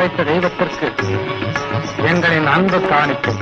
படைத்த தெய்வத்திற்கு எங்களின் அன்பு காணிக்கை.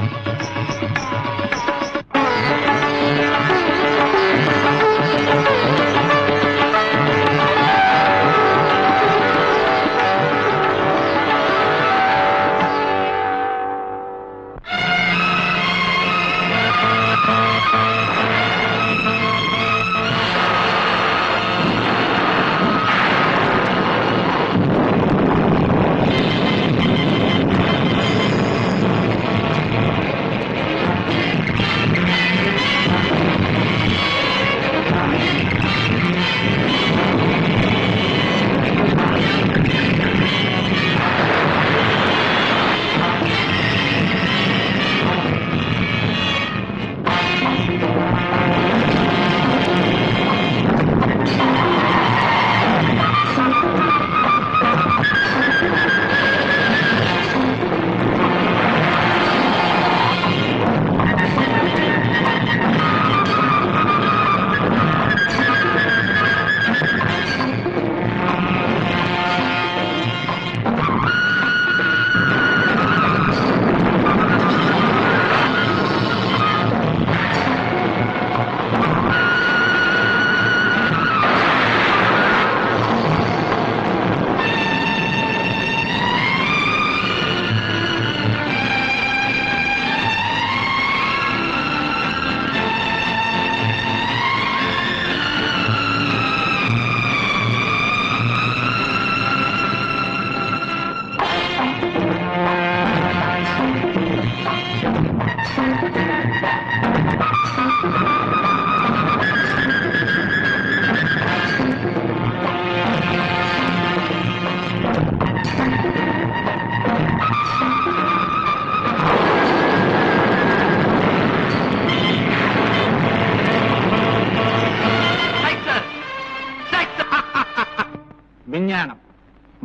விஞ்ஞானம்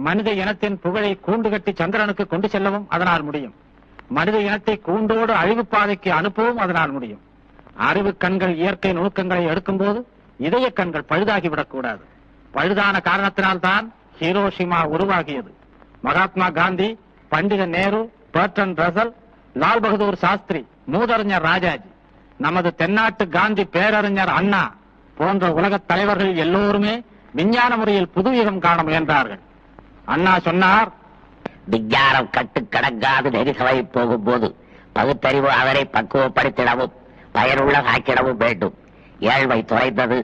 மனித இனத்தின் புகழை கூண்டு கட்டி சந்திரனுக்கு கொண்டு செல்லவும் அதனால் முடியும். மனித இனத்தை கூண்டோடு அழிவு பாதைக்கு அனுப்பவும் அதனால் முடியும். அறிவு கண்கள் இயற்கை நுணுக்கங்களை எடுக்கும் போது இதய கண்கள் பழுதாகிவிடக் கூடாது. பழுதான காரணத்தினால்தான் ஹிரோஷிமா உருவாகியது. மகாத்மா காந்தி, பண்டித நேரு, பர்ட்ரன் ரசல், லால் பகதூர் சாஸ்திரி, மூதறிஞர் ராஜாஜி, நமது தென்னாட்டு காந்தி பேரறிஞர் அண்ணா போன்ற உலகத் தலைவர்கள் எல்லோருமே விஞ்ஞான முறையில் புதுயுகம் காண முயன்றார்கள். அண்ணா சொன்னார், விஞ்ஞானம் கட்டுக்கடங்காது நெருகவை போகும் போது பகுத்தறிவு அதனை பக்குவப்படுத்திடவும் பயனுள்ளதாக்கிடவும் வேண்டும். ஏழ்மை தொலைந்தது,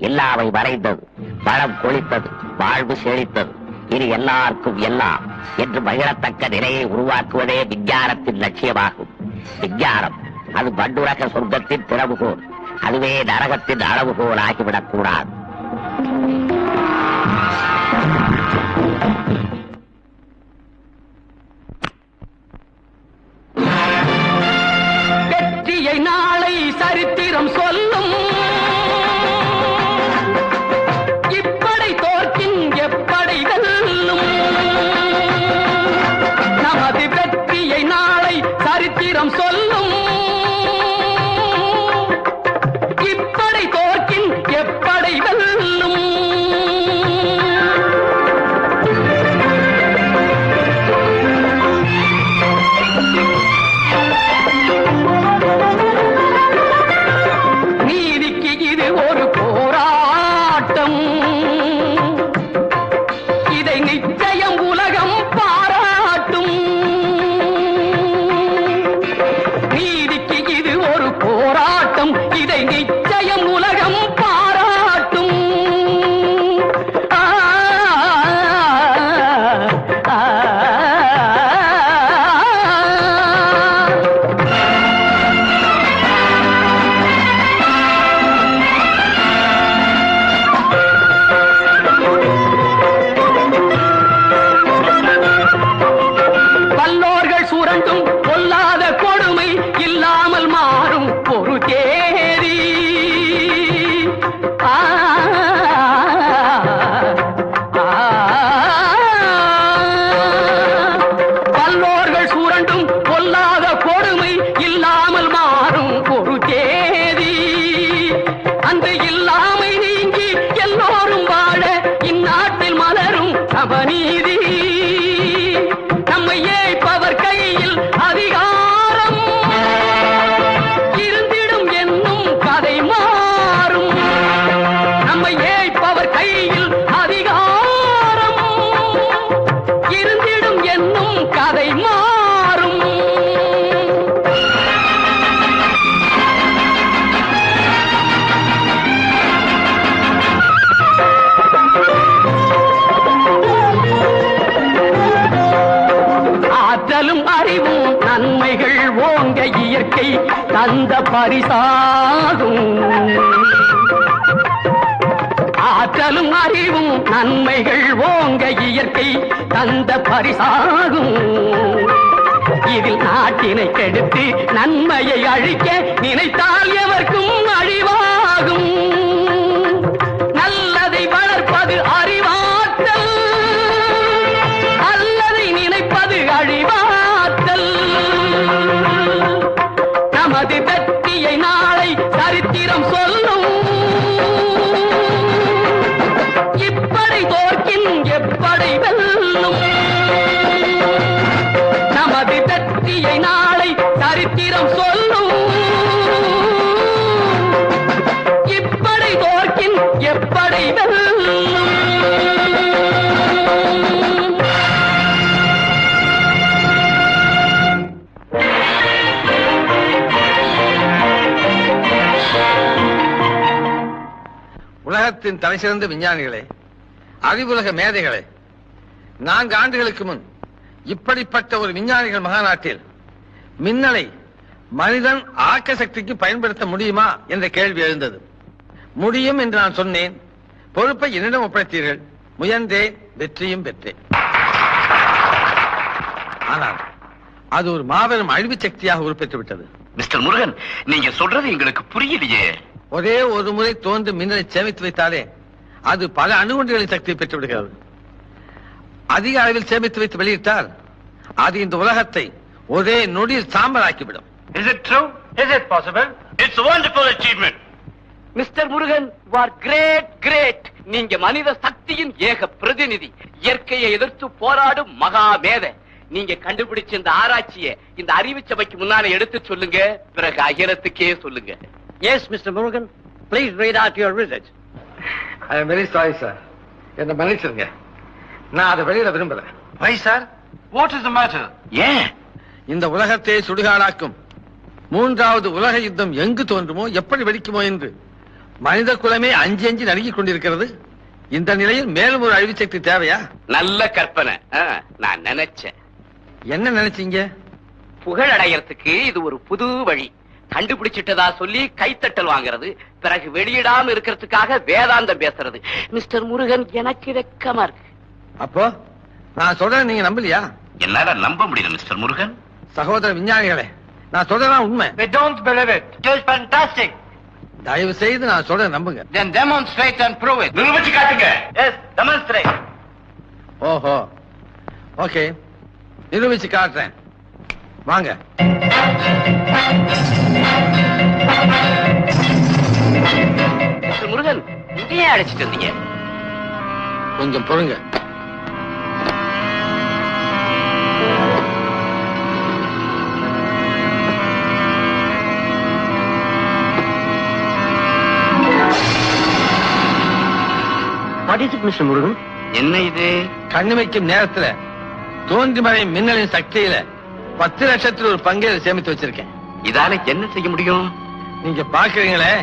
எல்லாவை மறைந்தது, பழம் கொளித்தது, வாழ்வு செழித்தது, இனி எல்லாருக்கும் எல்லாம் என்று மகிழத்தக்க நிலையை உருவாக்குவதே விஞ்ஞானத்தின் லட்சியமாகும். விஞ்ஞானம் அது மண்ணுலக சொர்க்கத்தின் திறவுகோல், அதுவே நரகத்தின் அளவுகோல் ஆகிவிடக் கூடாது. வெற்றியை நாளை சரித்திரம் சொல்லும், இப்படை தோற்கின் எப்படை வெல்லும். நமது வெற்றியை நாளை சரித்திரம் சொல்லும், இப்படை தோற்கின் எப்படை வெல்லும். நீதிக்கு இது ஒரு போராட்டம், இதை நிச்சயம் உலகம் பாராட்டும். ஓங்க இயற்கை தந்த பரிசாகும். ஆற்றலும் அறிவும் நன்மைகள் ஓங்க இயற்கை தந்த பரிசாகும். இதில் நாட்டினை கெடுத்து நன்மையை அழிக்க நினைத்தால் எவர்க்கும் அழிவாகும். நல்லதை வளர்ப்பது அறிவாற்றல், அல்லதை நினைப்பது அழிவாற்றல். நமது வெற்றியை நாளை சரித்திரம் சொல்லும். இப்படை தோற்கின் எப்படை வெல்லும். நமது வெற்றியை நாளை சரித்திரம் சொல்லும். இப்படை தோற்கின் எப்படை வெல்லும். உலகத்தின் தலைசிறந்த விஞ்ஞானிகளே, அறிவுலக மேதைகளே, 4 ஆண்டுகளுக்கு முன் இப்படிப்பட்ட ஒரு விஞ்ஞானிகள் மகாநாட்டில் மின்னலை மனிதன் ஆக்க சக்திக்கு பயன்படுத்த முடியுமா என்ற கேள்வி எழுந்தது. முடியும் என்று நான் சொன்னேன். பொறுப்பை என்னிடம் ஒப்படைத்தீர்கள். முயன்றேன், வெற்றியும் பெற்றேன். ஆனால் அது ஒரு மாபெரும் அழிவு சக்தியாக உருப்பெற்று விட்டது. மிஸ்டர் முருகன், நீங்க சொல்றது எங்களுக்கு புரியலையே. ஒரே ஒரு முறை தோன்றும் மின்னலை சேமித்து வைத்தாலே அது பல அணுகுண்டுகளின் சக்தியை பெற்று விடுகிறது. அதிக அளவில் சேமித்து வைத்து வெளியிட்டால் அது இந்த உலகத்தை ஒரே நொடியில் சாம்பலாக்கிவிடும். Is it true? Is it possible? It's a wonderful achievement. Mister Murugan, வார் கிரேட் கிரேட். நீங்க மனித சக்தியின் ஏக பிரதிநிதி, இயற்கையை எதிர்த்து போராடும் மகா மேதை. நீங்க கண்டுபிடிச்ச இந்த ஆராய்ச்சியை இந்த அறிவு சபைக்கு முன்னால எடுத்து சொல்லுங்க, பிறகு அகிலத்துக்கே சொல்லுங்க. S mister Murugan, please read out your result. I am very sorry sir. என்ன மன்னிச்சிருங்க. நான் அதை வெளியிட விரும்புறேன். Why, sir? What is the matter? ஏன் இந்த உலகத்தை சுடுகாடாக்கும் 3வது உலக யுத்தம் எங்கு தோன்றுமோ, எப்படி வெடிக்குமோ என்று மனித குலமே அஞ்சி அஞ்சி நடுங்கிக் கொண்டிருக்கிறது. இந்த நிலையில் மேலும் ஒரு அழிவு சக்தி தேவையா? நல்ல கற்பனை. நான் நினைச்சேன். என்ன நினைச்சீங்க? புகழ் அடையறதுக்கு இது ஒரு புது வழி. கண்டுபிடிச்சிட்டதா சொல்லி கைத்தட்டல் வாங்குறது, பிறகு வெளியிடாம இருக்கிறதுக்காக வேதாந்தம் பேசுறது. மிஸ்டர் முருகன், எனக்கு வெக்கமா இருக்கு. அப்போ நான் சொல்றேன், நீங்க நம்பலையா? என்னால நம்ப முடியல மிஸ்டர் முருகன். சகோதர விஞ்ஞானிகளே, நான் சொல்றேன் உண்மை. We don't believe it. It is fantastic. தயவு செய்து நான் சொல்றேன் நம்புங்க. Then demonstrate and prove it. நிரூபிச்சு காட்டுங்க. Yes, demonstrate. ஓஹோ, ஓகே, நிரூபிச்சு காட்டுறேன். வாங்க. மிஸ்டர் முருகன், இங்கேயே அழைச்சிட்டு வந்தீங்க? கொஞ்சம் பொறுங்க. What is it, Mr. Murugan? என்ன இது? கண்ணு வைக்கும் நேரத்துல தோன்றி மறையும் மின்னலின் சக்தியில 10 லட்சத்தில் ஒரு பங்கை சேமித்து வச்சிருக்கேன். இதால என்ன செய்ய முடியும்? நீங்க பாக்குறீங்களே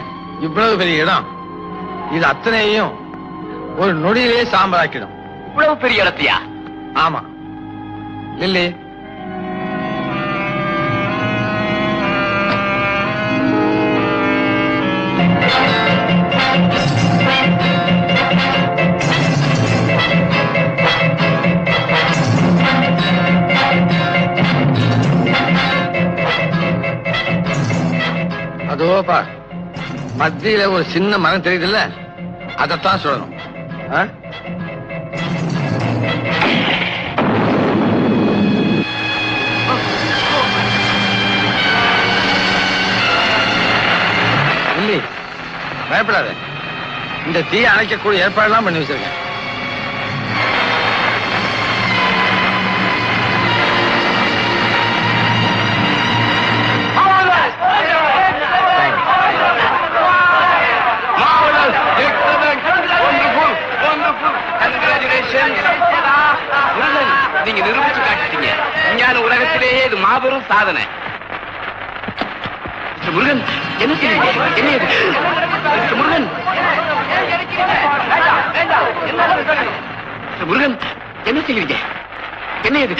இவ்வளவு பெரிய இடம், இது அத்தனையும் ஒரு நொடியிலே சாம்பலாக்கிடும். இவ்வளவு பெரிய இடத்தையா? ஆமா இல்லையே? அதோப்பா மத்தியில ஒரு சின்ன மரம் தெரியுதுல்ல, அதைத்தான் சொல்லணும். இல்லை, பயப்படாத. இந்த தீயை அணைக்கக்கூடிய ஏற்பாடுலாம் பண்ணி வச்சிருக்கேன். நீங்க நிரூபிச்சு காட்டிட்டீங்க. விஞ்ஞான உலகத்திலேயே இது மாபெரும் சாதனை. முருகன், என்ன செய்வீங்க? என்ன இது? முருகன், முருகன், என்ன செய்வீங்க? என்ன இது?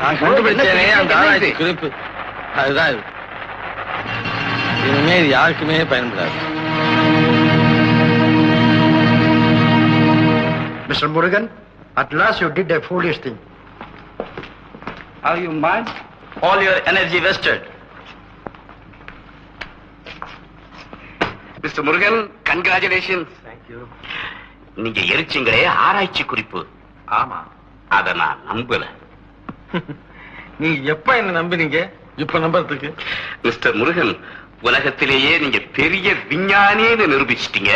நான் கண்டுபிடிச்சேனே அந்த ஆராய்ச்சி குறிப்பு, அதுதான் இது. இனிமேல் யாருக்குமே பயன்படாது. Mr. Murugan, at last you did a foolish thing. How you mind? All your energy wasted. Mister Murugan, congratulations. Thank you. நீங்க எரிச்சிங்களே ஆராய்ச்சி குறிப்பு, ஆமா. அத நான் நம்பல. நீங்க எப்ப என்ன நம்பினீங்க இப்ப நம்புறதுக்கு? மிஸ்டர் முருகன், உலகத்திலேயே நீங்க பெரிய விஞ்ஞானின்னு நிரூபிச்சிட்டீங்க.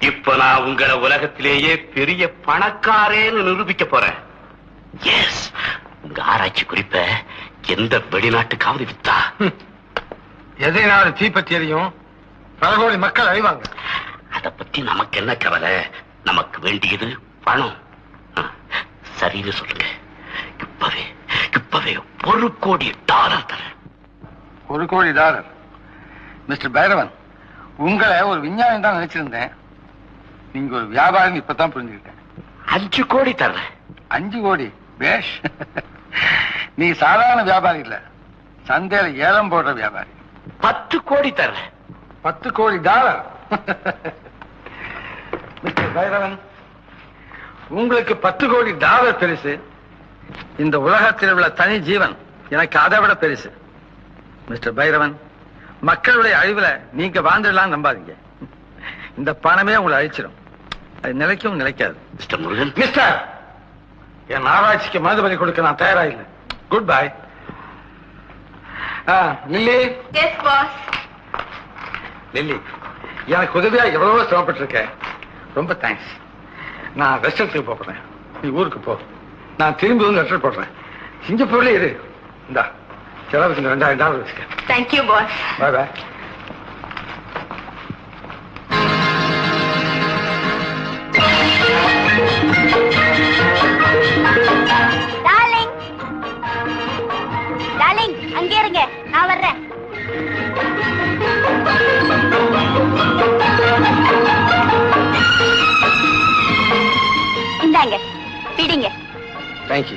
இப்ப நான் உங்களை உலகத்திலேயே பெரிய பணக்காரேன்னு நிரூபிக்க போறேன். எஸ், உங்க ஆராய்ச்சி குறிப்ப எந்த வெளிநாட்டுக்காவது வித்தா எதைனாலும் தீப்பத்தி எரியும், பல கோடி மக்கள் அழிவாங்க. அத பத்தி நமக்கு என்ன கவலை? நமக்கு வேண்டியது பணம். சரின்னு சொல்லுங்க. இப்பவே இப்பவே $1 கோடி தரேன். $1 கோடி. மிஸ்டர் பைரவன், உங்களை ஒரு விஞ்ஞானி தான் நினைச்சிருந்தேன். நீங்க ஒரு வியாபாரம் இப்பதான் புரிஞ்சுக்கிட்டேன். $5 கோடி தர்றேன். 5 கோடி பேஷ். நீ சாதாரண வியாபாரி இல்ல, சந்தையில ஏலம் போடுற வியாபாரி. $10 கோடி தர்றேன். $10 கோடி. மிஸ்டர் பைரவன், உங்களுக்கு $10 கோடி பெருசு. இந்த உலகத்தில் உள்ள தனி ஜீவன் எனக்கு அதை விட பெருசு. மிஸ்டர் பைரவன், மக்களுடைய அழிவுல நீங்க வாழ்ந்துடலாம் நம்பாதீங்க. இந்த பணமே உங்களை அழிச்சிடும். அது நிலைக்கும் நிலைக்காது. மிஸ்டர் முருகன், மிஸ்டர், என் ஆராய்ச்சிக்கு மதுபலி கொடுக்க நான் தயாரா இல்லை. Good bye. Lily. Yes boss. Lily, எனக்கு உதவியா எவ்வளவோ சிரமப்பட்டிருக்கேன். ரொம்ப தேங்க்ஸ். நான் ரெஸ்ட் எடுத்துக்கு போறேன். நீ ஊருக்கு போ. நான் திரும்பி வந்து லெட்டர் போடுறேன். சிங்கப்பூர்ல இரு. இந்தா செலவுக்கு $2000 வச்சுக்க. Thank you boss. Bye bye. Darling, darling, அங்கே இருங்க, நான் வர்றேன். இந்தாங்க, பிடிங்க. தேங்க்யூ.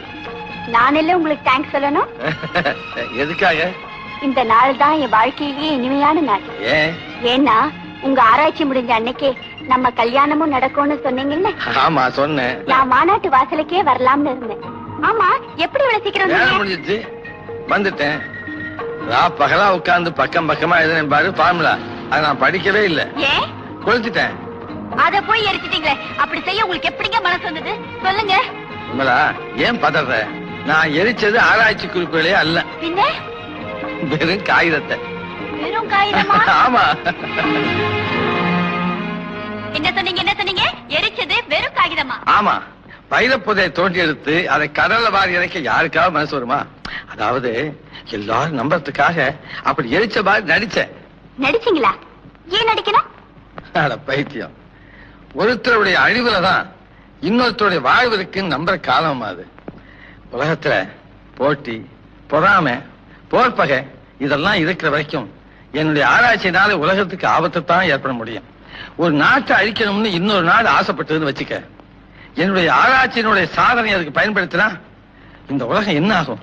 நான் இல்ல உங்களுக்கு தேங்க்ஸ் சொல்லணும். எதுக்காக? இந்த நாள் தான் என் வாழ்க்கையிலேயே இனிமையான நாள். ஏன்? ஏன்னா உங்க ஆராய்ச்சி முடிஞ்ச அன்னைக்கு நம்ம கல்யாணமும் நடக்கும்னு சொன்னீங்கல்ல. ஆமா சொன்னேன். நான் மாநாட்டு வாசலுக்கே வரலாம்னு இருந்தேன். ஆமா, எப்படி இவ்வளவு சீக்கிரம் வேலை வந்தீங்க? முடிஞ்சிச்சு, வந்துட்டேன். நான் பகலா உட்கார்ந்து பக்கம் பக்கமா எழுதுனேன் பாரு ஃபார்முலா. அதை நான் படிக்கவே இல்லை, ஏன்? கொளுத்திட்டேன். அத போய் எரிச்சிட்டீங்களே, அப்படி செய்ய உங்களுக்கு எப்படிங்க மனசு வந்தது? சொல்லுங்க. உங்களா ஏன் பதற? நான் எரிச்சது ஆராய்ச்சி குறிப்புகளே அல்ல, பின்ன வெறும் காகிதத்தை. வெறும் காகிதமா? ஆமா. என்ன சொன்னீங்க? என்ன சொன்னீங்க? எரிச்சது வெறும் காகிதமா? ஆமா, பைரப்புதையை தோண்டி எடுத்து அதை கடல்ல வாரி இறைக்க யாருக்காவது மனசு வருமா? அதாவது எல்லாரும் நம்புறதுக்காக அப்படி எரிச்ச மாதிரி நடிச்சேன். நடிச்சீங்களா? ஏன் நடிக்கணும்? அட பைத்தியம், ஒருத்தருடைய அழிவுலதான் இன்னொருத்தருடைய வாழ்வதற்கு நம்புற காலம் அது. உலகத்துல போட்டி, பொறாமை, போர்ப்பகை இதெல்லாம் இருக்கிற வரைக்கும் என்னுடைய ஆராய்ச்சியினால உலகத்துக்கு ஆபத்தை தான் ஏற்பட முடியும். ஒரு நாட்டை அழிக்கணும்னு இன்னொரு நாடு ஆசைப்பட்டதுன்னு வச்சுக்க, என்னுடைய ஆராய்ச்சியினுடைய சாதனை அதுக்கு பயன்படுத்தினா இந்த உலகம் என்ன ஆகும்?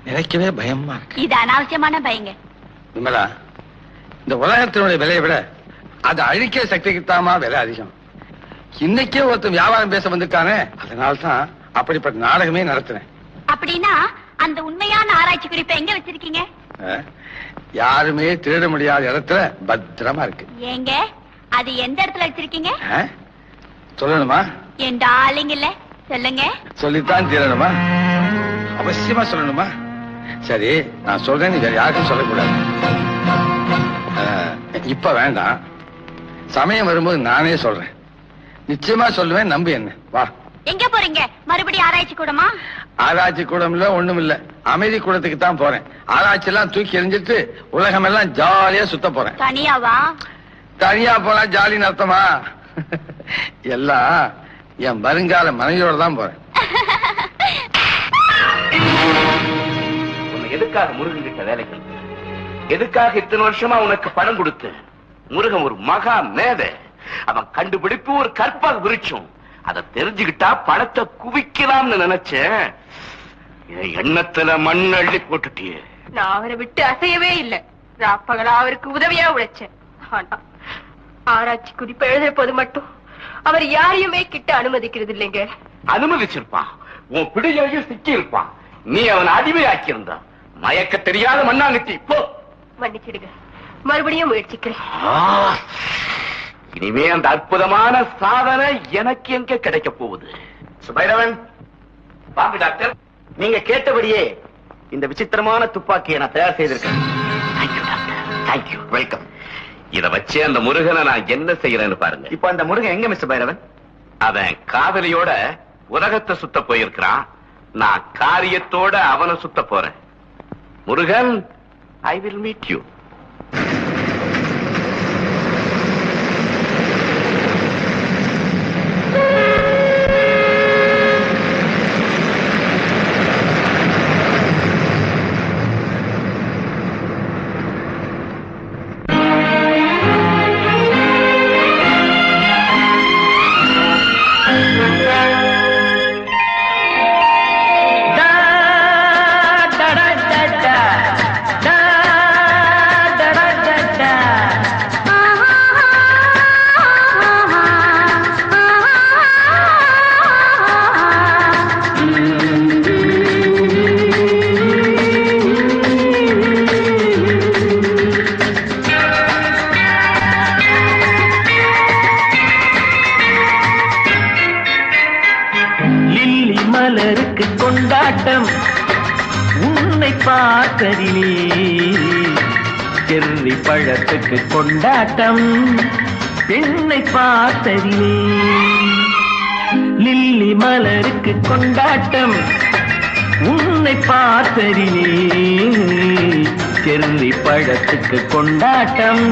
நினைக்கவே பயமா இருக்கு. இது அனாவசியமான பயங்க. விமலா, இந்த உலகத்தினுடைய விலையை விட அதை அழிக்கிற சக்திக்கு தாமா விலை அதிகம். இன்னைக்கே ஒருத்தன் வியாபாரம் பேச வந்திருக்கானே, அதனால்தான் அப்படிப்பட்ட நாடகமே நடத்துறேன். அப்படின்னா அந்த உண்மையான ஆராய்ச்சி குறிப்பை எங்க வச்சிருக்கீங்க? யாருமே திருட முடியாத இடத்துல பத்திரமா இருக்கு. ஏங்க, அது எந்த இடத்துல வச்சிருக்கீங்க? சொல்லணுமா? என் டார்லிங் இல்ல, சொல்லுங்க. சொல்லித்தான் தீரணுமா? அவசியமா சொல்லணுமா? சரி, நான் சொல்றேன், நீ வேற யாருக்கும் சொல்லக்கூடாது. இப்ப வேண்டாம், சமயம் வரும்போது நானே சொல்றேன். நிச்சயமா சொல்லுவேன், நம்பு என்ன. வா. எங்க போறீங்க? மறுபடியும் ஆராய்ச்சி கூடமா? ஆராய்ச்சி கூடம் இல்ல, ஒண்ணும் இல்ல, அமைதி கூடத்துக்கு தான் போறேன். ஆராய்ச்சி எல்லாம் தூக்கி எறிஞ்சிட்டு உலகம் எல்லாம் ஜாலியா சுத்த போறேன். தனியாவா? தனியா போனா ஜாலின்னு அர்த்தமா? எல்லாம் என் வருங்கால மனைவியோட தான் போறேன். உன்னை எதுக்காக முருகன் கிட்ட வேலைக்கு, எதுக்காக இத்தனை வருஷமா உனக்கு பணம் கொடுத்து? முருகன் ஒரு மகா மேதை. அவன் கண்டுபிடிப்பு ஒரு கற்பக விருட்சம். அதை தெரிஞ்சுக்கிட்டா பணத்தை குவிக்கலாம்னு நினைச்சேன். எண்ணத்துல மண் அள்ளி போட்டுட்டியே. நான் அவரை விட்டு அசையவே இல்லை. நான் பகலா அவருக்கு உதவியா உழைச்சேன். ஆனா ஆராய்ச்சி குறிப்பு எழுதுற போது மட்டும் அவர் யாரையுமே கிட்ட அனுமதிக்கிறது இல்லைங்க. அனுமதிச்சிருப்பான், உன் பிடியிலையும் சிக்கி இருப்பான். நீ அவன் அடிமையாக்கி இருந்தா மயக்க தெரியாத மண்ணாங்கட்டி. போ, மன்னிச்சிடுங்க, மறுபடியும் முயற்சிக்கிறேன். இனிமே அந்த அற்புதமான சாதனை எனக்கு எங்க கிடைக்க போகுது? சுபைரவன், வாங்க டாக்டர். நீங்க கேட்டபடியே இந்த விசித்திரமான துப்பாக்கியை நான் தயார் செய்திருக்கேன். Thank you doctor, thank you, welcome. இத வச்சு அந்த முருகனை நான் என்ன செய்யறேன்னு பாருங்க. இப்ப அந்த முருகன் எங்க மிஸ்டர் பைரவன்? அவன் காதலியோட உலகத்தை சுத்த போயிருக்கிறான். நான் காரியத்தோட அவனை சுத்த போறேன். Murugan, I will meet you. மலருக்கு கொண்டாட்டம் உன்னை பார்த்ததிலே, செர்ரி பழத்துக்கு கொண்டாட்டம் பெண்ணை பார்த்ததிலே. லில்லி மலருக்கு கொண்டாட்டம் உன்னை பார்த்ததிலே, செர்ரி பழத்துக்கு கொண்டாட்டம்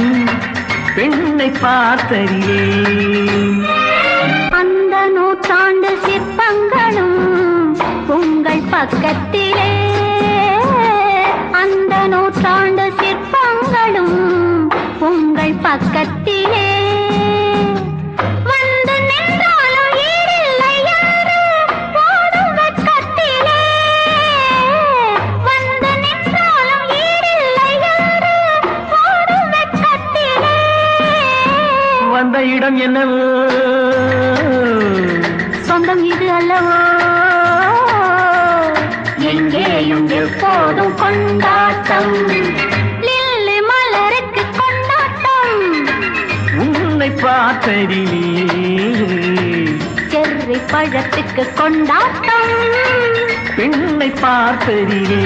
பெண்ணை பார்த்ததிலே. அந்த நூற்றாண்டு சிற்பங்களும் உங்கள் பக்கத்திலே, அந்த நூற்றாண்டு சிற்பங்களும் உங்கள் பக்கத்திலே வந்து நின்றாலும் ஈடில்லை என்று போடும் வெட்கத்திலே, வந்து நின்றாலும் ஈடில்லை என்று போடும் வெட்கத்திலே. வந்த இடம் என்னவோ, சொந்தம் இது அல்லவோ, எங்கேயும் எப்போதும் கொண்டாட்டம். லில்லி மலருக்கு கொண்டாட்டம் உன்னை பார்த்ததிலே, செர்ரி பழத்துக்கு கொண்டாட்டம் பெண்ணை பார்த்ததிலே.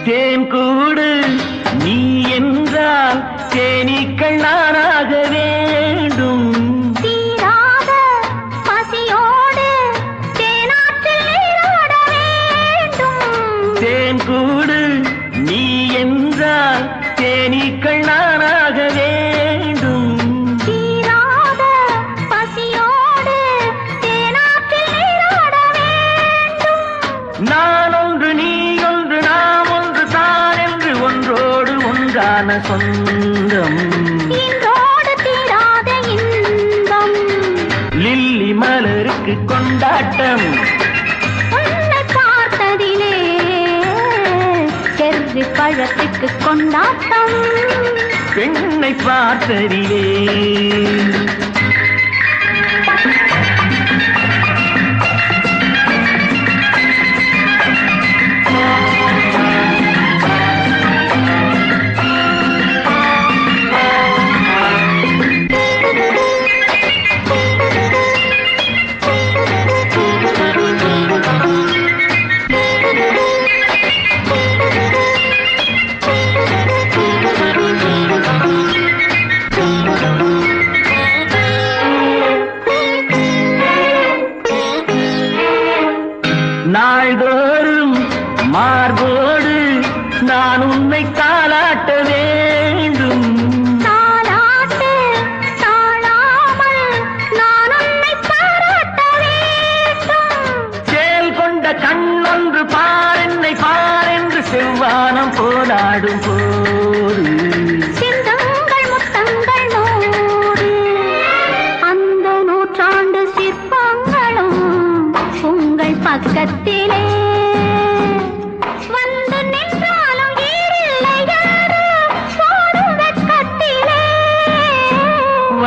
தேன் கூடு நீ என்றால் தேனீக்கள் நானாக வேண்டும். தீராத பசியோடு தேனாற்றில் நீராட வேண்டும். தேன் கூடு நீ என்றால் தேனீக்கள் நானாக வேண்டும். தீராத பசியோடு தேனாற்றில் நீராட வேண்டும். நான் ஒன்று நீ ஒன்று நாம் ஒன்று தான் என்று ஒன்றோடு ஒன்றான சொந்தம். இன்றோடு தீராத இன்பம். லில்லி மலருக்கு கொண்டாட்டம் உன்னை பார்த்ததிலே, செர்ரி பழத்துக்கு கொண்டாட்டம் பெண்ணை பார்த்ததிலே.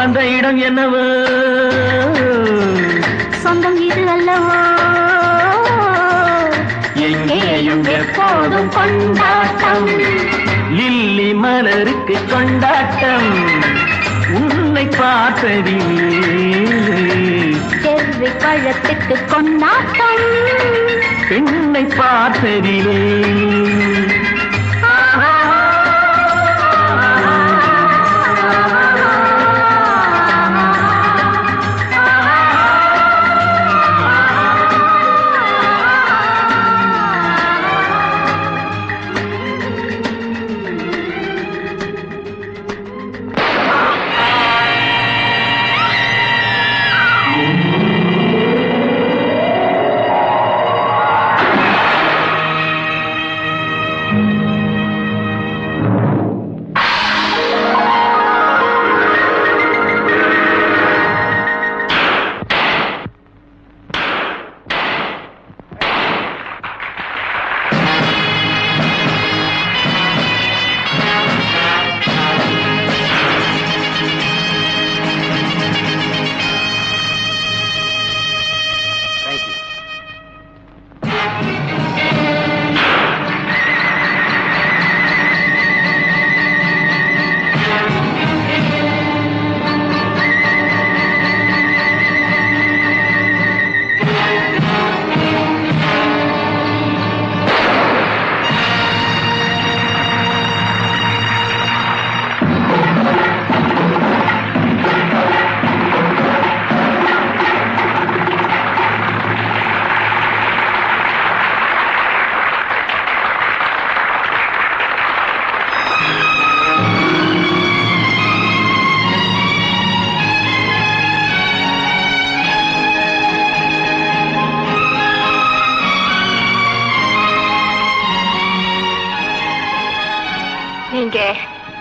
அந்த இடம் என்னவோ சொந்தம் இது அல்லவோ எங்கேயும் எப்போதும் கொண்டாட்டம் லில்லி மலருக்கு கொண்டாட்டம் உன்னை பார்த்ததிலே செவ்வி பழத்துக்கு கொண்டாட்டம் பெண்ணை பார்த்ததிலே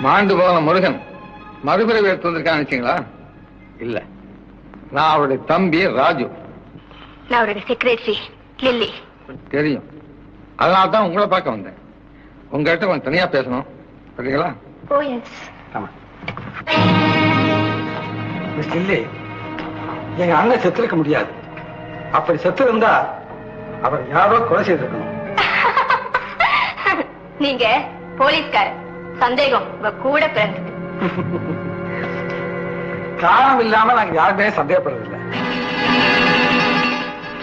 மாண்டு போன முருகன் மறுபிறவி எடுத்து வந்திருக்கான்னு நினைச்சீங்களா? இல்ல, நான் அவருடைய தம்பி ராஜு. நான் அவருடைய செக்ரட்டரி லில்லி. தெரியும், அதனால தான் உங்களை பார்க்க வந்தேன். உங்ககிட்ட கொஞ்சம் தனியா பேசணும், சரிங்களா? ஓ எஸ். ஆமா. மிஸ் லில்லி, எங்க அண்ணன் செத்துருக்க முடியாது. அப்படி செத்து இருந்தா அவர் யாரோ கொலை செய்திருக்கணும். நீங்க போலீஸ்காரர், சந்தேகம் உங்க கூட பிறந்தது. காரணம் இல்லாம நாங்க யாருமே சந்தேகப்படுறதில்லை.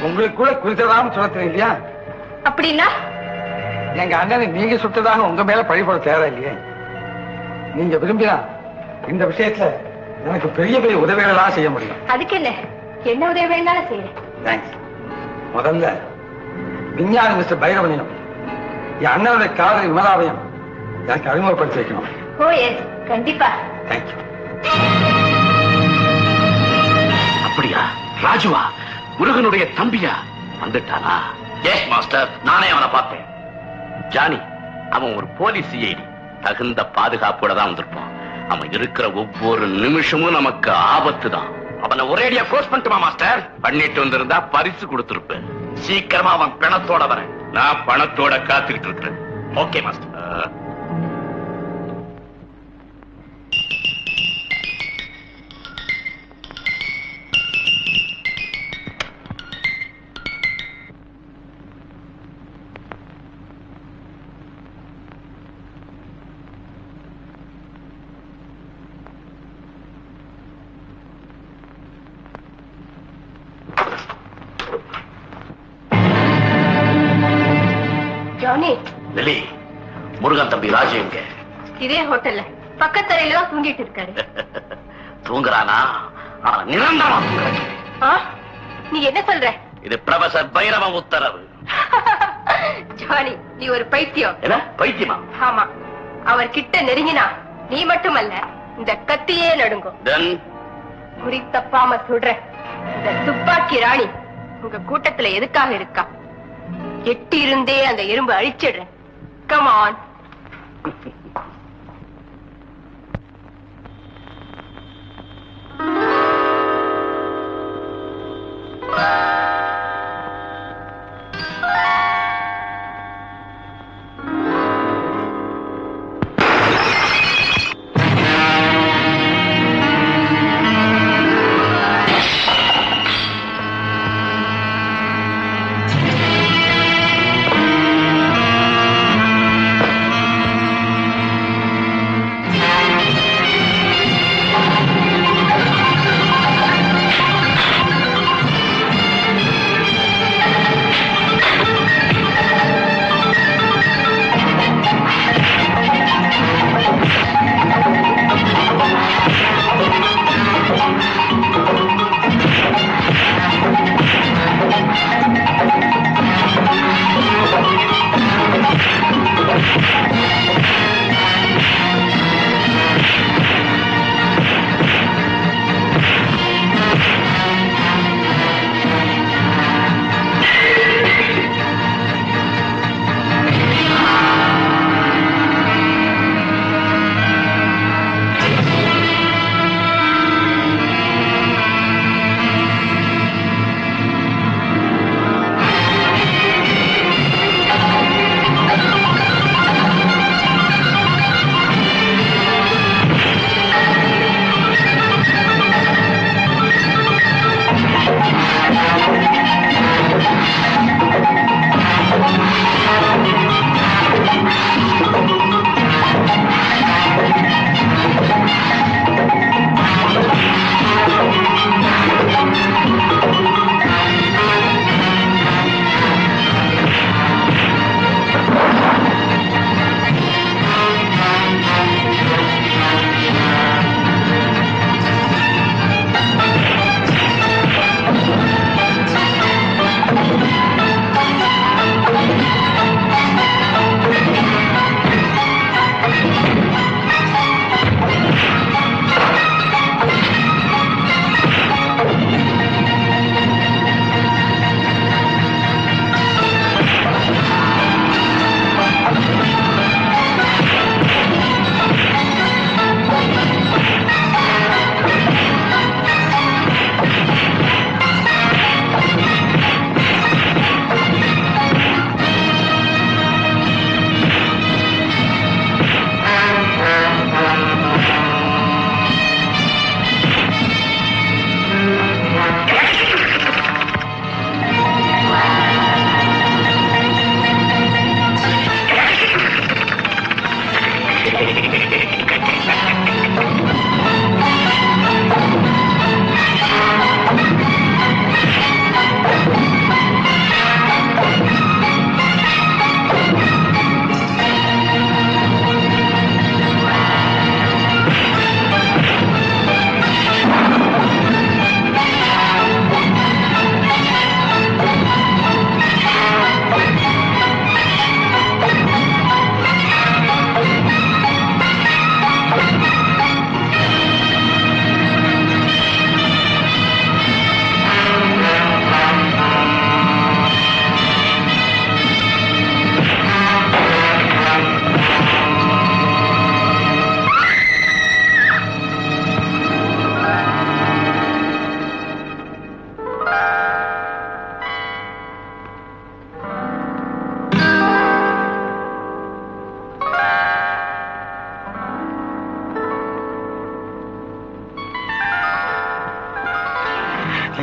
உங்களுக்கு கூட குறித்ததாகவும் சொல்ல தெரியும் இல்லையா? அப்படின்னா எங்க அண்ணனை நீங்க சுட்டதாக உங்க மேல பழிபட தேவை இல்லையே. நீங்க விரும்பினா இந்த விஷயத்துல எனக்கு பெரிய பெரிய உதவிகளெல்லாம் செய்ய முடியும். அதுக்கு என்ன உதவி வேணாலும் செய்யறேன். தேங்க்ஸ். முதல்ல விஞ்ஞானி மிஸ்டர் பைரவனையும் என் அண்ணனுடைய காதலி விமலாவையும் எனக்கு அறிமுகப்படுத்தி வைக்கணும். ஓ எஸ், கண்டிப்பா. தேங்க்யூ. அப்படியா? ராஜுவா, முருகனுடைய தம்பியா? வந்துட்டானா? எஸ் மாஸ்டர், நானே அவனை பார்த்தேன். ஜானி, அவன் ஒரு போலீஸ் சிஐடி. தகுந்த பாதுகாப்போட தான் வந்திருப்பான். அவன் இருக்கிற ஒவ்வொரு நிமிஷமும் நமக்கு ஆபத்து தான். அவனை ஒரேடியா க்ளோஸ் பண்ணிட்டுமா மாஸ்டர்? பண்ணிட்டு வந்திருந்தா பரிசு கொடுத்திருப்பேன். சீக்கிரமா அவன் பிணத்தோட வரேன். நான் பணத்தோட காத்துக்கிட்டு இருக்கிறேன். Okay master. Johnny, Lily, Murugan தம்பி ராஜு எங்க? இதே ஹோட்டல்ல பக்கத்தரையில தான் தூங்கிட்டு இருக்காரு. தூங்குறானா? அவன் நிரந்தரமா தூங்குறான். நீ என்ன சொல்ற? இது ப்ரொஃபசர் பைரவன் உத்தரவு. ஜானி, நீ ஒரு பைத்தியம். என்ன பைத்தியமா? ஆமா, அவர் கிட்ட நெருங்கினா நீ மட்டுமல்ல, இந்த கத்தியே நடுங்கும். குறி தப்பாம சொல்ற, இந்த துப்பாக்கி ராணி உங்க கூட்டத்துல எதுக்காக இருக்கா? எட்டி இருந்தே அந்த எறும்பு அழிச்சிடுறேன். Come on.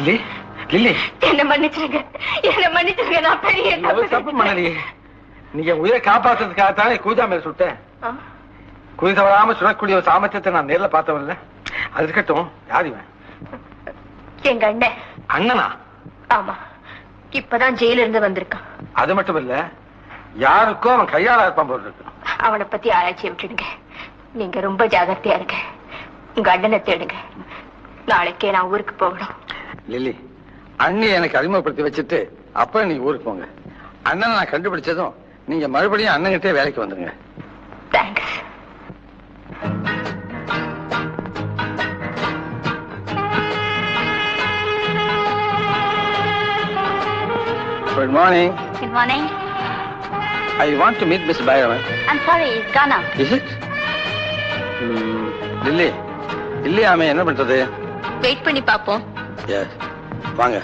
லில்லி லில்லி என்ன மன்னிச்சிருங்க, என்ன மன்னிச்சிருங்க. நான் பெரிய தப்பு பண்ணலையே. நீங்க உயிரை காப்பாத்துறதுக்காகத்தானே கூஜா மேல சுட்டேன். குறி தவறாம சுடக்கூடிய ஒரு சாமர்த்தியத்தை நான் நேர்ல பார்த்தவன்ல. அது இருக்கட்டும், யார் இவன்? எங்க அண்ணன். அண்ணனா? ஆமா, இப்பதான் ஜெயில இருந்து வந்திருக்கான். அது மட்டும் இல்ல, யாருக்கும் அவன் கையாள இருப்பான் போல இருக்கு. அவனை பத்தி ஆராய்ச்சி விட்டுடுங்க. நீங்க ரொம்ப ஜாகிரதையா இருங்க. உங்க அண்ணனை தேடுங்க. நாளைக்கே நான் ஊருக்கு போகணும். லில்லி, அண்ணி எனக்கு அறிமுகப்படுத்தி வச்சுட்டு அப்ப நீங்க ஊருக்கு போங்க. அண்ணனை நான் கண்டுபிடிச்சதும் நீங்க மறுபடியும் அண்ணன்கிட்டே வேலைக்கு வந்துருங்க. Thanks. Good morning. Good morning. I want to meet Miss Bhairavan. I'm sorry, he's gone out. Is it? Lily, Lily ஆமே என்ன பண்றது? வெயிட் பண்ணி பாப்போம். Yes. வாங்க.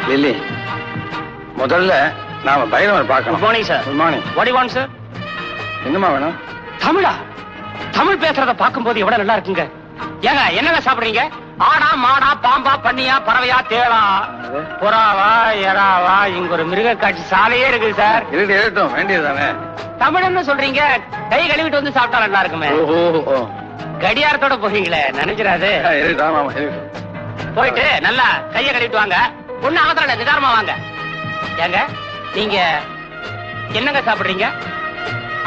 லில்லி, முதல்ல நாம பைரவனை பார்க்கணும். Good morning sir. Good morning. What you want sir? என்னமா வேணும்? தமிழா? தமிழ் பேசுறத பாக்கும்போது எவ்வளவு நல்லா இருக்குங்க. ஏங்க என்னங்க சாப்பிடுறீங்க? ஆடா, மாடா, பாம்பா, பன்னியா, பறவையா, தேளா, புறாவா, எறாவா? இங்க ஒரு மிருக காட்சி சாலையே இருக்கு சார். இருக்கட்டும், வேண்டியதுதானே. தமிழ்னு சொல்றீங்க, கை கழுவிட்டு வந்து சாப்பிட்டா நல்லா இருக்குமே. ஓஹோ, கடியாரத்தோட போறீங்களே, நினைச்சிடாது. போயிட்டு நல்லா கைய கழுவிட்டு வாங்க. ஒண்ணு அவசரம், நிதானமா வாங்க. ஏங்க நீங்க என்னங்க சாப்பிடுறீங்க?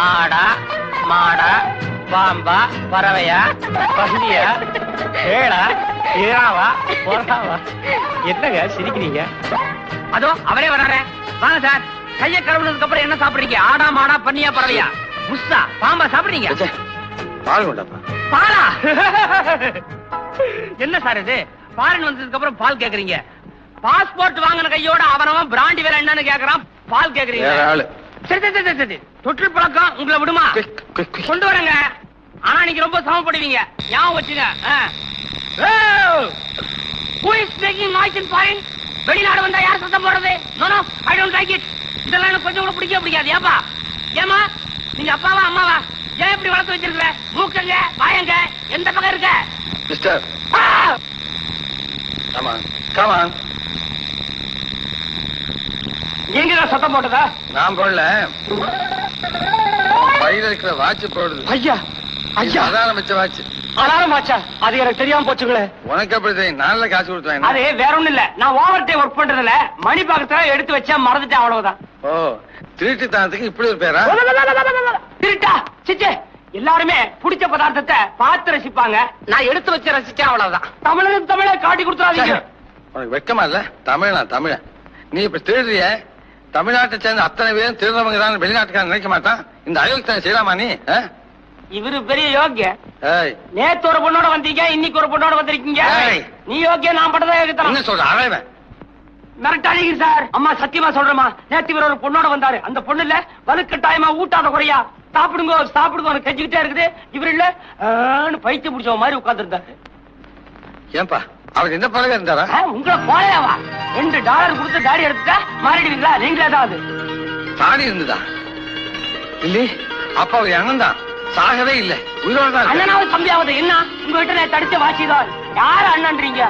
ஆடா, மாடா, பாம்பா, பறவையா, பன்னியா, ஏடா, ஏறாவா, பொறாவா? என்னங்க சிரிக்கிறீங்க? அதோ அவரே வராரே. வாங்க சார். கைய கழுவுனதுக்கு அப்புறம் என்ன சாப்பிடுறீங்க? ஆடா, மாடா, பன்னியா, பறவையா, முஸ்ஸா, பாம்பா சாப்பிடுறீங்க? பால் கொண்டாப்பா. பாலா? என்ன சார் இது? ஃபாரின் வந்ததுக்கு அப்புறம் பால் கேக்குறீங்க? பாஸ்போர்ட் வாங்கின கையோட அவனவன் பிராண்டி வேற என்னன்னு கேக்குறான், பால் கேக்குறீங்க? சரி சரி சரி சரி, தொற்று பழக்கம் உங்களை விடுமா? கொண்டு வரங்க. ஆனா நீங்க ரொம்ப சமப்படுவீங்க, ஞாபகம் வச்சுங்க. வெளிநாடு வந்தா யார் சத்தம் போடுறது? No no, I don't like it. இதெல்லாம் எனக்கு கொஞ்சம் கூட பிடிக்காது. ஏப்பா, ஏமா நீங்க அப்பாவா அம்மாவா? ஏன் இப்படி வளர்த்து வச்சிருக்கிற? மூக்கங்க, வாயங்க, எந்த பக்கம் இருக்க? Mister, come on, come on. நீங்க சத்தம் போட்டதா? நான் போடல, பையில இருக்கிற வாட்ச் போடுது. ஐயா ஐயா, அதான் வச்ச வாட்ச். அலாரம் ஆச்சா? அது எனக்கு தெரியாம போச்சுங்களே. உனக்கு அப்படி தெரியும்? நான்ல காசு கொடுத்தேன். அது வேற ஒண்ணும் இல்ல, நான் ஓவர் டைம் ஒர்க் பண்றதுல மணி பாக்கத்துல எடுத்து வச்சா மறந்துட்டேன், அவ்வளவுதான். ஓ, திருட்டுத்தனத்துக்கு இப்படி ஒரு பேரா? திருட்டா? சிச்சே, எல்லாருமே பிடிச்ச பதார்த்தத்தை பார்த்து ரசிப்பாங்க, நான் எடுத்து வச்சு ரசிச்சேன், அவ்வளவுதான். தமிழனுக்கு தமிழை காட்டி கொடுத்துறாதீங்க. உனக்கு வெக்கமா இல்ல? தமிழ், நான் தமிழ. நீ இப்ப திருடுறிய, தமிழ்நாட்டை சேர்ந்த அத்தனை பேரும் திருடுறவங்க தான் வெளிநாட்டுக்காரன் நினைக்க மாட்டான். இந்த அயோக்கியத்தனை செய்யலாமா நீ? இவரு பெரிய யோக்கிய. நேத்து ஒரு பொண்ணோட வந்தீங்க, இன்னைக்கு ஒரு பொண்ணோட வந்திருக்கீங்க. நீ யோக்கிய, நான் பட்டதா என்ன சொல்ற? அரைவன் மிரட்டாதீங்க சார். அம்மா சத்தியமா சொல்றமா, நேத்து இவர் ஒரு பொண்ணோட வந்தாரு. அந்த பொண்ணு இல்ல வலுக்கட்டாயமா ஊட்டாத குறையா சாப்பிடுங்க சாப்பிடுங்க கெஞ்சுக்கிட்டே இருக்குது. இவர் இல்ல பைத்தியம் பிடிச்ச மாதிரி உட்கார்ந்து இருந்தாரு. ஏன்பா அவர் என்ன பழக இருந்தாரா? உங்களை போலையாவா? $2 கொடுத்து தாடி எடுத்துட்டா மாறிடுவீங்களா? நீங்களே தான் அது தாடி இருந்துதா? இல்ல, அப்ப அவர் அண்ணன் தான், சாகவே இல்ல, உயிரோட தான். அண்ணனாவது தம்பியாவது என்ன? உங்க வீட்டுல தடிச்ச வாட்சிதான். யாரு அண்ணன்றீங்க?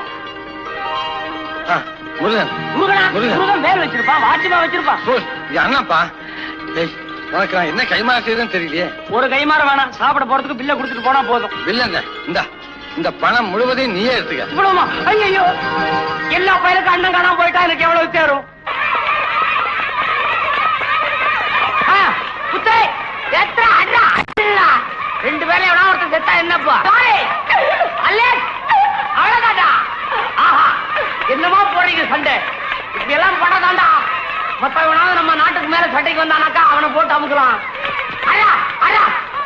முருகன். முருகன் வேல் வச்சிருப்பான், வாட்சிமா வச்சிருப்பான். அண்ணாப்பா, உனக்கு நான் என்ன கைமாற செய்யுதுன்னு தெரியலையே. ஒரு கைமாற வேணாம், சாப்பிட போறதுக்கு பில்ல கொடுத்துட்டு போனா போதும். பில்லுங்க இந்த பணம் முழுவதையும் நீயே எடுத்துக்க. இவ்வளவுமா? ஐயோ, எல்லா பயிருக்கு அண்ணன் காணாம போயிட்டா எனக்கு எவ்வளவு தேரும்? ரெண்டு பேரும் எவ்வளவு ஒருத்தர் செத்தா என்னப்பா? அவ்வளவுதாண்டா. ஆஹா, என்னமா போறீங்க சண்டை? இப்படி எல்லாம் பண்ணதாண்டா. மத்தவனாவது நம்ம நாட்டுக்கு மேல சண்டைக்கு வந்தானாக்கா அவனை போட்டு அமுக்கலாம்.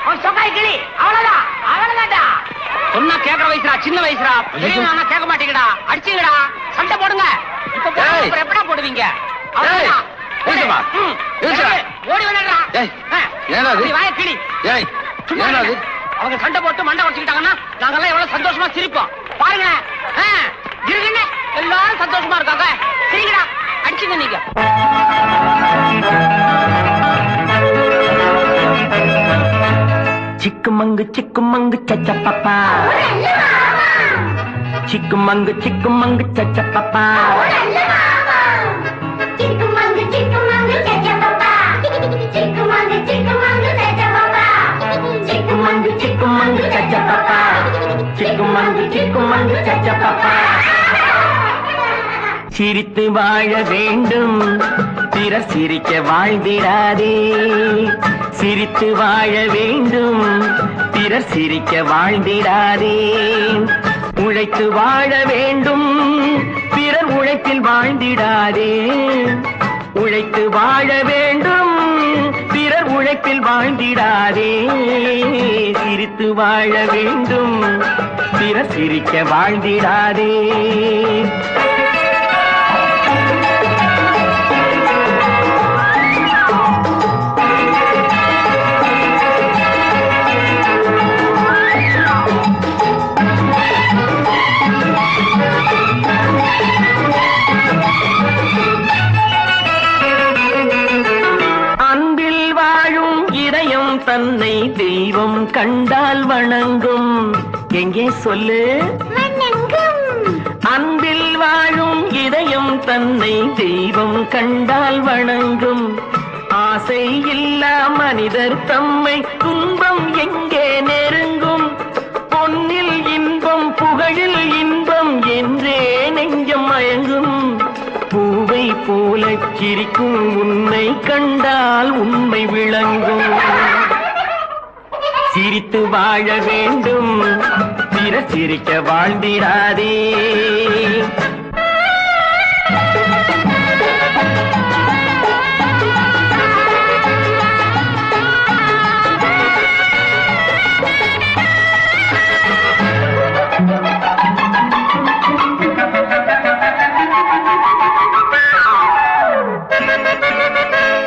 அவன் சொக்காய் கிளி, அவ்வளவுதான், அவ்வளவுதாண்டா. சொன்னா கேட்கற வயசுரா, சின்ன வயசுரா, பெரியவனா கேட்க மாட்டீங்கடா. அடிச்சுங்கடா, சண்டை போடுங்க. இப்ப எப்படா போடுவீங்க? ஓடி விளையாடுறா. வாய கிளி. அவங்க சண்டை போட்டு மண்டை உடச்சுக்கிட்டாங்கன்னா நாங்கெல்லாம் எவ்வளவு சந்தோஷமா சிரிப்போம் பாருங்க. இருக்குன்னு சந்தோஷமா இருக்காங்க. சரிங்கடா, அடிச்சுங்க நீங்க. சிக்குமங்கு சிக்குமங்கு சச்ச பாப்பா, சிக்குமங்கு சிக்குமங்கு சச்ச பாப்பா, சிக்குமங்கு சிக்குமங்கு சச்ச பாப்பா, சிக்குமங்கு சிக்குமங்கு சச்ச பாப்பா, சிக்குமங்கு சிக்குமங்கு சச்ச பாப்பா, சிக்குமங்கு சிக்குமங்கு சச்ச பாப்பா. சிரித்து வாழ வேண்டும், பிறர் சிரிக்க வாழ்ந்திடாதே. சிரித்து வாழ வேண்டும், பிறர் சிரிக்க வாழ்ந்திடாதே. உழைத்து வாழ வேண்டும், பிறர் உழைப்பில் வாழ்ந்திடாதே. உழைத்து வாழ வேண்டும், பிறர் உழைப்பில் வாழ்ந்திடாதே. சிரித்து வாழ வேண்டும், பிறர் சிரிக்க வாழ்ந்திடாதே. தன்னை தெய்வம் கண்டால் வணங்கும். எங்கே சொல்லு? அன்பில் வாழும் இதயம் தன்னை தெய்வம் கண்டால் வணங்கும். ஆசை இல்லா மனிதர் தம்மை துன்பம் எங்கே நெருங்கும். பொன்னில் இன்பம் புகழில் இன்பம் என்றே நெஞ்சம் மயங்கும். பூவை போல சிரிக்கும் உன்னை கண்டால் உண்மை விளங்கும். சிரித்து வாழ வேண்டும், பிறர் சிரிக்க வாழ்ந்திடாதே.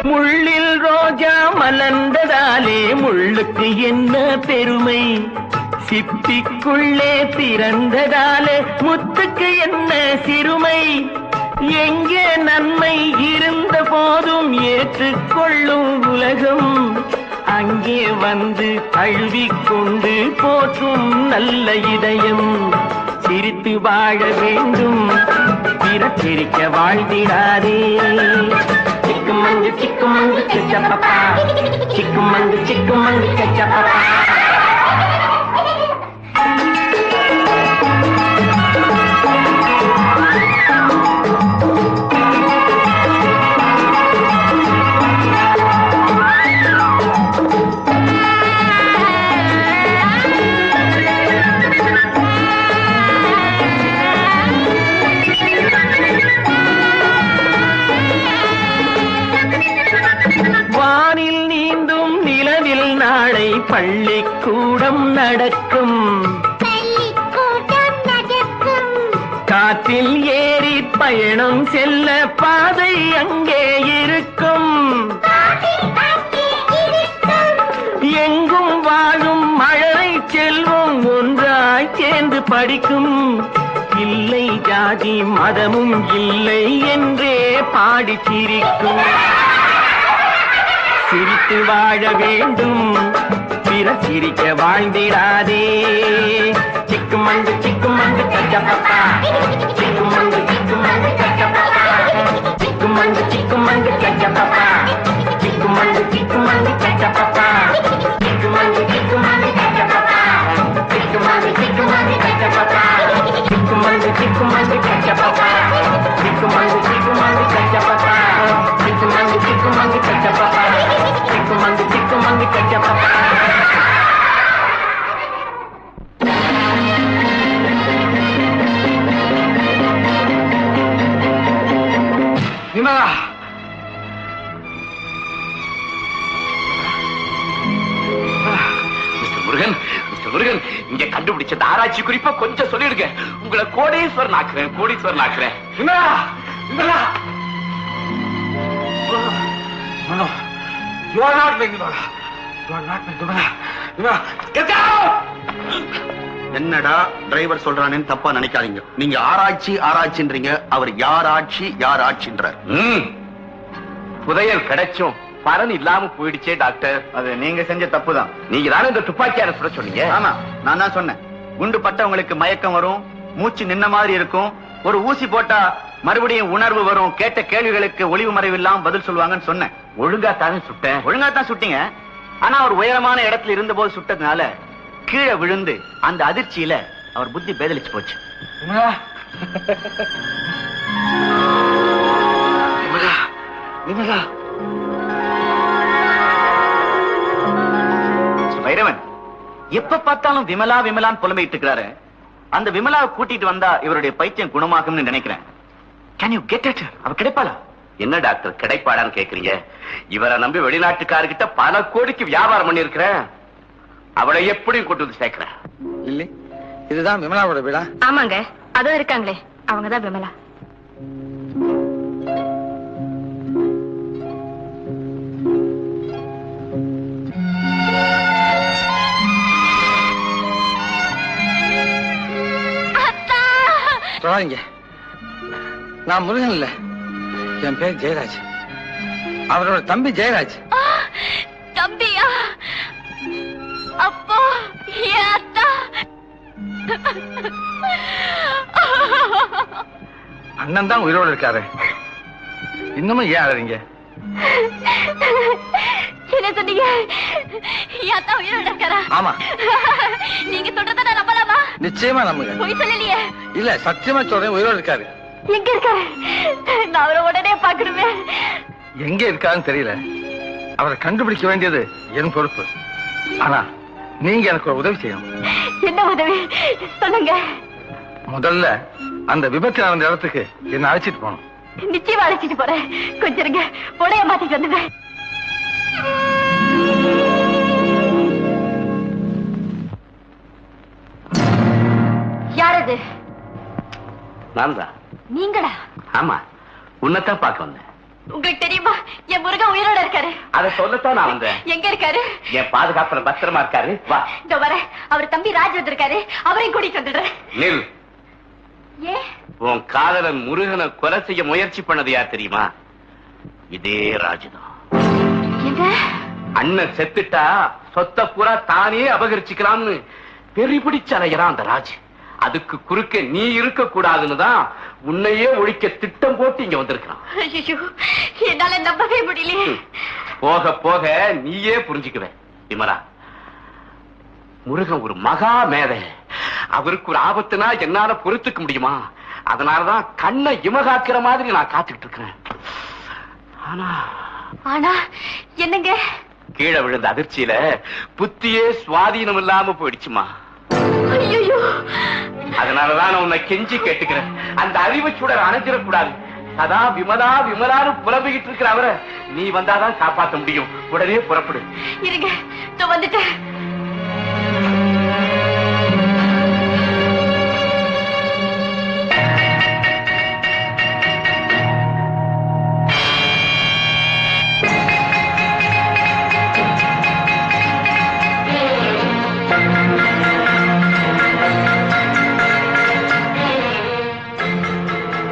முள்ளில் ரோஜா மலர்ந்ததாலே முள்ளுக்கு என்ன பெருமை. சிப்பிக்குள்ளே திறந்ததாலே முத்துக்கு என்ன சிறுமை. எங்கே நன்மை இருந்த போதும் ஏற்றுக்கொள்ளும் உலகம். அங்கே வந்து தழுவிக்கொண்டு போற்றும் நல்ல இதயம். சிரித்து வாழ வேண்டும், பிறர் சிரிக்க வாழ்ந்திடாதே. சிக்குமங்கு சிக்குமங்கு சச்ச பாப்பா, சிக்குமங்கு சிக்குமங்கு சச்ச பாப்பா. வானில் நீந்தும் நிலவில் நாளை பள்ளிக்கூடம் நடக்கும். காற்றில் ஏறி பயணம் செல்ல பாதை அங்கே இருக்கும். எங்கும் வாழும் மழை செல்வம் ஒன்றாய் சேர்ந்து படிக்கும். இல்லை ஜாதி மதமும் இல்லை என்றே பாடி சிரிக்கும். சிரித்து வாழ வேண்டும், பிறர் சிரிக்க வாழ்ந்திடாதே. சிக்குமங்கு சிக்குமங்கு சச்ச பாப்பா, சிக்குமங்கு சிக்குமங்கு சச்ச பாப்பா, சிக்குமங்கு சிக்குமங்கு சச்ச பாப்பா, சிக்குமங்கு சிக்குமங்கு சச்ச பாப்பா, சிக்குமங்கு சிக்குமங்கு சச்ச பாப்பா, சிக்குமங்கு சிக்குமங்கு சச்ச பாப்பா, சிக்குமங்கு சிக்குமங்கு சச்ச பாப்பா, சிக்குமங்கு சிக்குமங்கு சச்ச பாப்பா, சிக்குமங்கு சிக்குமங்கு சச்ச பாப்பா, சிக்குமங்கு சிக்குமங்கு சச்ச பாப்பா. விமலா, மிஸ்டர் முருகன், மிஸ்டர் முருகன், இங்க கண்டுபிடிச்ச ஆராய்ச்சி குறிப்பா கொஞ்சம் சொல்லிடுங்க. உங்களை கோடீஸ்வரன் ஆக்குறேன், கோடீஸ்வரன் ஆக்குறேன். Vimala, Vimala, no, you are not my Vimala. You are not my Vimala. Vimala, get out! என்னடா டிரைவர் சொல்றானேன்னு தப்பா நினைக்காதீங்க. நீங்க ஆராய்ச்சி ஆராய்ச்சின்றீங்க, அவர் யார் ஆட்சி யார் ஆட்சின்றார். புதையல் கிடைச்சும் பலன் இல்லாம போயிடுச்சே டாக்டர். அது நீங்க செஞ்ச தப்பு தான். நீங்க தானே இந்த துப்பாக்கியார சுட சொன்னீங்க. ஆமா, நான் தான் சொன்னேன். குண்டு பட்டவங்களுக்கு மயக்கம் வரும், மூச்சு நின்ன மாதிரி இருக்கும், ஒரு ஊசி போட்டா மறுபடியும் உணர்வு வரும், கேட்ட கேள்விகளுக்கு ஒளிவு மறைவு இல்லாம பதில் சொல்லுவாங்கன்னு சொன்னேன். ஒழுங்கா தானே சுட்டேன். ஒழுங்கா தான் சுட்டீங்க. ஆனா அவர் உயரமான இடத்துல இருந்த போது சுட்டதுனால கீழே விழுந்து அந்த அதிர்ச்சியில அவர் புத்தி பேதலிச்சு போச்சு. வைரவன் எப்ப பார்த்தாலும் விமலா விமலான்னு புலம்பிட்டு இருக்கிறாரு. அந்த விமலாவை கூட்டிட்டு வந்தா இவருடைய பைத்தியம் குணமாகும்னு நினைக்கிறேன். Can you get it? அவ கிடைப்பாளா? என்ன டாக்டர் கிடைப்பாடான்னு கேக்குறீங்க? இவரை நம்பி வெளிநாட்டுக்காரர்கிட்ட பல கோடிக்கு வியாபாரம் பண்ணி இருக்கிறேன். அவளை எப்படி கொண்டு வந்து சேர்க்கிறேன்? இல்லை, இதுதான் விமலாவோட வீடா? ஆமாங்க, அதோ இருக்காங்களே, அவங்கதான் விமலா. சொல்லாதீங்க, நான் முருகன் இல்ல, என் பேர் ஜெயராஜ். அவரோட தம்பி ஜெயராஜ். தம்பியா? அப்போ அத்தா அண்ணன் தான் உயிரோடு இருக்காரு. இன்னமும் ஏன் அழறீங்க? என்ன சொன்னீங்க? அத்தா உயிரோட இருக்காரா? ஆமா. நீங்க சொல்றத நான் நம்பலாமா? நிச்சயமா நம்புங்க. பொய் சொல்லலையே? இல்ல, சத்தியமா சொல்றேன், உயிரோடு இருக்காரு. எங்க இருக்காரு? நான் அவரை உடனே பாக்கணுமே. எங்க இருக்காருன்னு தெரியல. அவரை கண்டுபிடிக்க வேண்டியது என் பொறுப்பு. ஆனா நீங்க எனக்கு ஒரு உதவி செய்யணும். என்ன உதவி சொல்லுங்க. முதல்ல அந்த விபத்து நடந்த இடத்துக்கு என்ன அழைச்சிட்டு போகணும். நிச்சயமா அழைச்சிட்டு போறேன். கொஞ்சம் இருங்க, உடைய மாத்திட்டு வந்துடுறேன். யாரது? நான் தான். நீங்களா? ஆமா, உன்னைத்தான் பார்க்க வந்தேன். உங்களுக்கு தெரியுமா என் முருகன் உயிரோட இருக்காரு? அதை சொல்லத்தான் நான் வந்தேன். எங்க இருக்காரு? என் பாதுகாப்புல பத்திரமா இருக்காரு. வா. இதோ வர. அவர் தம்பி ராஜ் வந்திருக்காரு, அவரையும் கூட்டிட்டு வந்துடுறேன். நில். ஏ? உன் காதலன் முருகனை கொலை செய்ய முயற்சி பண்ணது யார் தெரியுமா? இதே ராஜுதான். அண்ணன் செத்துட்டா சொத்த பூரா தானே அபகரிச்சுக்கலாம்னு பெரிய பிடிச்சு அலையறான் அந்த ராஜ். அதுக்கு குறுக்க நீ இருக்க கூடாதுன்னு தான் உன்னையே ஒழிக்க திட்டம் போட்டு இங்க வந்திருக்கான். என்னால நம்பவே முடியல. போக போக நீயே புரிஞ்சுக்குவ. விமலா, முருகன் ஒரு மகா மேதை. அவருக்கு ஒரு ஆபத்துனா என்னால பொறுத்துக்க முடியுமா? அதனாலதான் கண்ணை இமகாக்கிற மாதிரி நான் காத்துக்கிட்டு இருக்கிறேன். ஆனா என்னங்க? கீழே விழுந்த அதிர்ச்சியில புத்தியே சுவாதீனம் இல்லாம போயிடுச்சுமா. அதனாலதான் நான் உன்னை கெஞ்சி கேட்டுக்கிறேன், அந்த அறிவு சுடர் அணைஞ்சிடக்கூடாது. சதா விமலா விமலான்னு புலம்பிக்கிட்டு இருக்கிற அவரை நீ வந்தாதான் காப்பாற்ற முடியும். உடனே புறப்படு. இருங்க, வந்துட்டேன்.